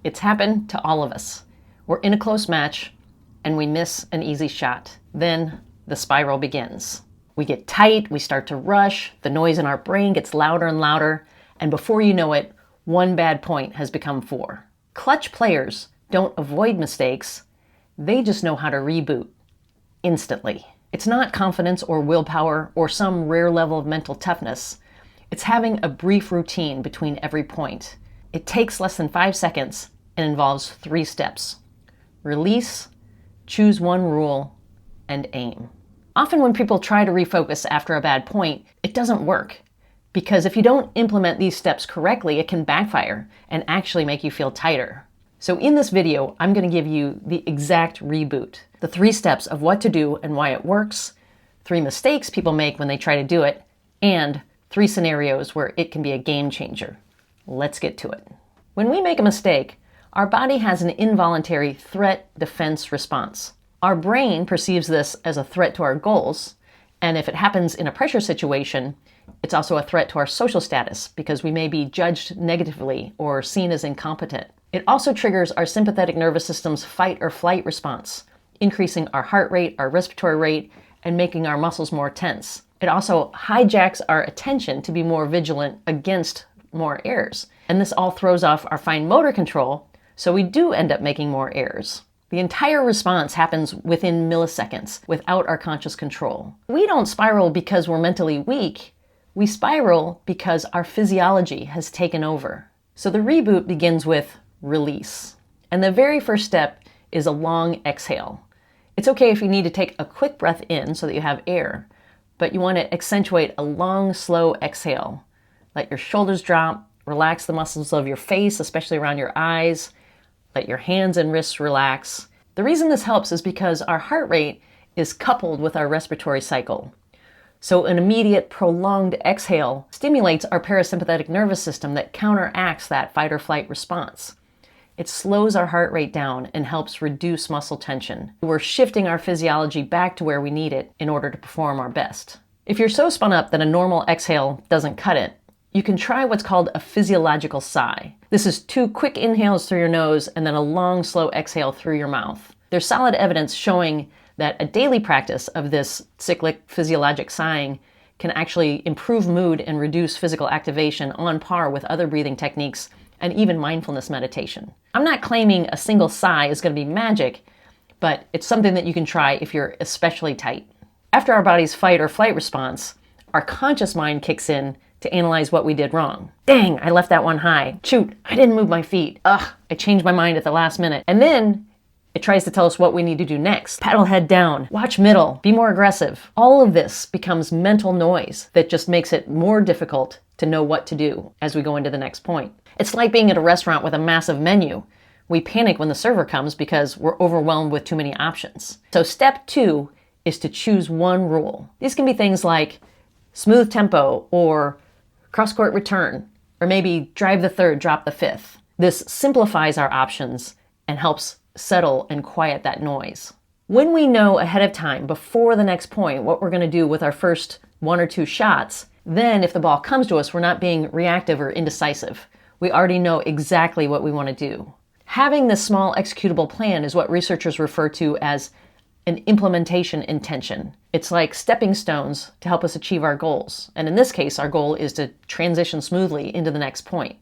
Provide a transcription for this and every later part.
It's happened to all of us. We're in a close match and we miss an easy shot. Then the spiral begins. We get tight, we start to rush, the noise in our brain gets louder and louder, and before you know it, one bad point has become 4. Clutch players don't avoid mistakes, they just know how to reboot instantly. It's not confidence or willpower or some rare level of mental toughness. It's having a brief routine between every point. It takes less than 5 seconds and involves 3 steps. Release, choose one rule, and aim. Often when people try to refocus after a bad point, it doesn't work. Because if you don't implement these steps correctly, it can backfire and actually make you feel tighter. So in this video, I'm going to give you the exact reboot. The 3 steps of what to do and why it works, 3 mistakes people make when they try to do it, and 3 scenarios where it can be a game changer. Let's get to it. When we make a mistake, our body has an involuntary threat-defense response. Our brain perceives this as a threat to our goals, and if it happens in a pressure situation, it's also a threat to our social status because we may be judged negatively or seen as incompetent. It also triggers our sympathetic nervous system's fight or flight response, increasing our heart rate, our respiratory rate, and making our muscles more tense. It also hijacks our attention to be more vigilant against more errors. And this all throws off our fine motor control, so we do end up making more errors. The entire response happens within milliseconds without our conscious control. We don't spiral because we're mentally weak. We spiral because our physiology has taken over. So the reboot begins with release. And the very first step is a long exhale. It's okay if you need to take a quick breath in so that you have air, but you want to accentuate a long, slow exhale. Let your shoulders drop, relax the muscles of your face, especially around your eyes. Let your hands and wrists relax. The reason this helps is because our heart rate is coupled with our respiratory cycle. So an immediate, prolonged exhale stimulates our parasympathetic nervous system that counteracts that fight or flight response. It slows our heart rate down and helps reduce muscle tension. We're shifting our physiology back to where we need it in order to perform our best. If you're so spun up that a normal exhale doesn't cut it, you can try what's called a physiological sigh. This is 2 quick inhales through your nose and then a long, slow exhale through your mouth. There's solid evidence showing that a daily practice of this cyclic physiologic sighing can actually improve mood and reduce physical activation on par with other breathing techniques and even mindfulness meditation. I'm not claiming a single sigh is going to be magic, but it's something that you can try if you're especially tight. After our body's fight or flight response, our conscious mind kicks in to analyze what we did wrong. Dang, I left that one high. Shoot, I didn't move my feet. Ugh, I changed my mind at the last minute. And then it tries to tell us what we need to do next. Paddle head down, watch middle, be more aggressive. All of this becomes mental noise that just makes it more difficult to know what to do as we go into the next point. It's like being at a restaurant with a massive menu. We panic when the server comes because we're overwhelmed with too many options. So step 2 is to choose one rule. These can be things like smooth tempo or cross-court return, or maybe drive the third, drop the fifth. This simplifies our options and helps settle and quiet that noise. When we know ahead of time, before the next point, what we're going to do with our first 1 or 2 shots, then if the ball comes to us, we're not being reactive or indecisive. We already know exactly what we want to do. Having this small executable plan is what researchers refer to as an implementation intention. It's like stepping stones to help us achieve our goals. And in this case, our goal is to transition smoothly into the next point.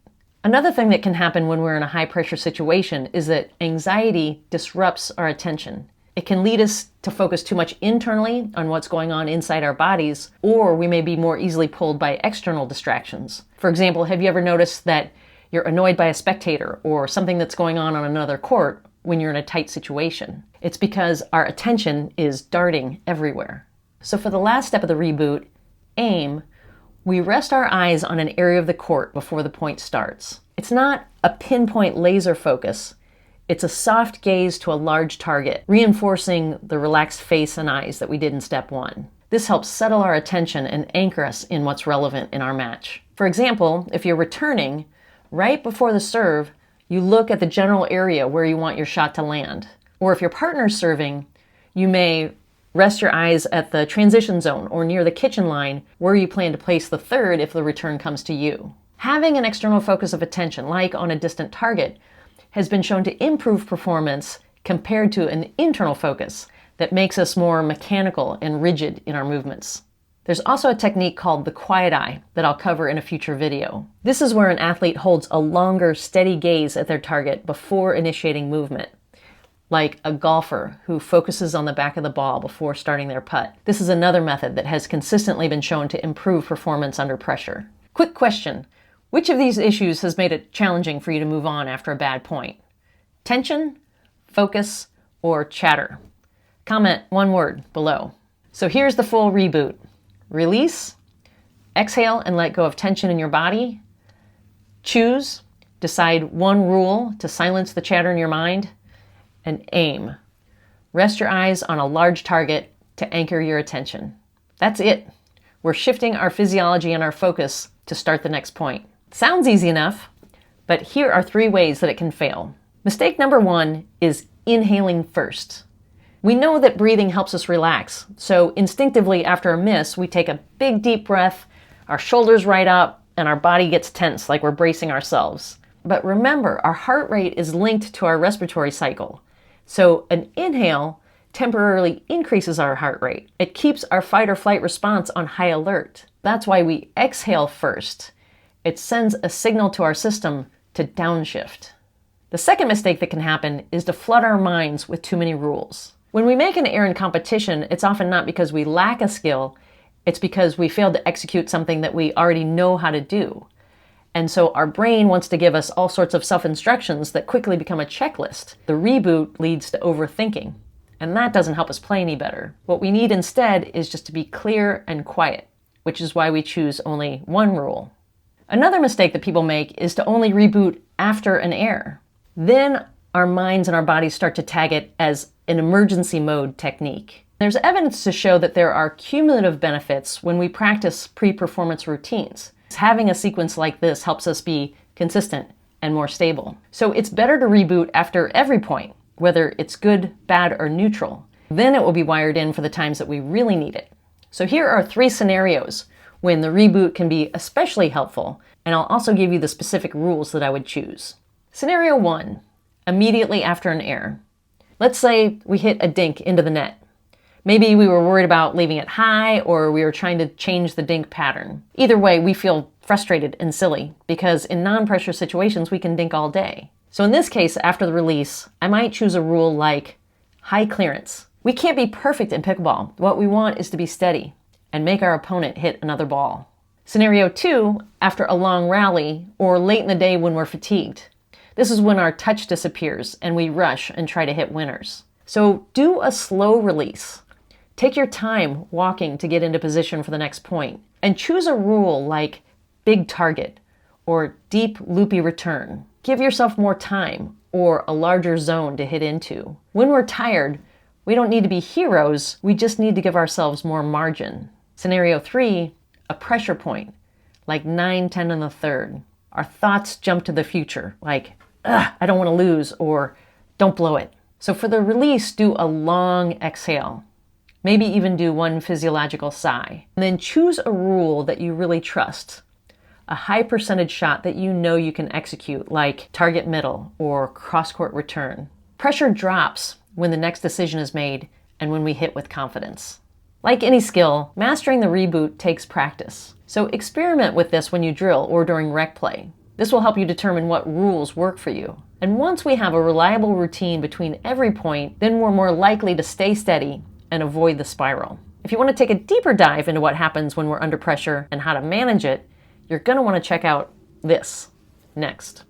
Another thing that can happen when we're in a high pressure situation is that anxiety disrupts our attention. It can lead us to focus too much internally on what's going on inside our bodies, or we may be more easily pulled by external distractions. For example, have you ever noticed that you're annoyed by a spectator or something that's going on another court when you're in a tight situation? It's because our attention is darting everywhere. So for the last step of the reboot, aim, we rest our eyes on an area of the court before the point starts. It's not a pinpoint laser focus. It's a soft gaze to a large target, reinforcing the relaxed face and eyes that we did in step 1. This helps settle our attention and anchor us in what's relevant in our match. For example, if you're returning, right before the serve, you look at the general area where you want your shot to land. Or if your partner's serving, you may rest your eyes at the transition zone or near the kitchen line where you plan to place the third if the return comes to you. Having an external focus of attention, like on a distant target, has been shown to improve performance compared to an internal focus that makes us more mechanical and rigid in our movements. There's also a technique called the quiet eye that I'll cover in a future video. This is where an athlete holds a longer, steady gaze at their target before initiating movement, like a golfer who focuses on the back of the ball before starting their putt. This is another method that has consistently been shown to improve performance under pressure. Quick question: which of these issues has made it challenging for you to move on after a bad point? Tension, focus, or chatter? Comment one word below. So here's the full reboot. Release, exhale and let go of tension in your body. Choose, decide one rule to silence the chatter in your mind. And aim. Rest your eyes on a large target to anchor your attention. That's it. We're shifting our physiology and our focus to start the next point. Sounds easy enough, but here are 3 ways that it can fail. Mistake number 1 is inhaling first. We know that breathing helps us relax, so instinctively after a miss, we take a big deep breath, our shoulders right up, and our body gets tense like we're bracing ourselves. But remember, our heart rate is linked to our respiratory cycle. So an inhale temporarily increases our heart rate. It keeps our fight or flight response on high alert. That's why we exhale first. It sends a signal to our system to downshift. The second mistake that can happen is to flood our minds with too many rules. When we make an error in competition, it's often not because we lack a skill, it's because we failed to execute something that we already know how to do. And so our brain wants to give us all sorts of self-instructions that quickly become a checklist. The reboot leads to overthinking, and that doesn't help us play any better. What we need instead is just to be clear and quiet, which is why we choose only one rule. Another mistake that people make is to only reboot after an error. Then our minds and our bodies start to tag it as an emergency mode technique. There's evidence to show that there are cumulative benefits when we practice pre-performance routines. Having a sequence like this helps us be consistent and more stable. So it's better to reboot after every point, whether it's good, bad, or neutral. Then it will be wired in for the times that we really need it. So here are 3 scenarios when the reboot can be especially helpful, and I'll also give you the specific rules that I would choose. Scenario 1, immediately after an error. Let's say we hit a dink into the net. Maybe we were worried about leaving it high, or we were trying to change the dink pattern. Either way, we feel frustrated and silly because in non-pressure situations, we can dink all day. So in this case, after the release, I might choose a rule like high clearance. We can't be perfect in pickleball. What we want is to be steady and make our opponent hit another ball. Scenario 2, after a long rally or late in the day when we're fatigued. This is when our touch disappears and we rush and try to hit winners. So do a slow release. Take your time walking to get into position for the next point, and choose a rule like big target or deep loopy return. Give yourself more time or a larger zone to hit into. When we're tired, we don't need to be heroes, we just need to give ourselves more margin. Scenario 3, a pressure point, like 9-10 in the third. Our thoughts jump to the future, like, I don't want to lose, or don't blow it. So for the release, do a long exhale. Maybe even do one physiological sigh. And then choose a rule that you really trust. A high percentage shot that you know you can execute, like target middle or cross-court return. Pressure drops when the next decision is made and when we hit with confidence. Like any skill, mastering the reboot takes practice. So experiment with this when you drill or during rec play. This will help you determine what rules work for you. And once we have a reliable routine between every point, then we're more likely to stay steady and avoid the spiral. If you want to take a deeper dive into what happens when we're under pressure and how to manage it, you're going to want to check out this next.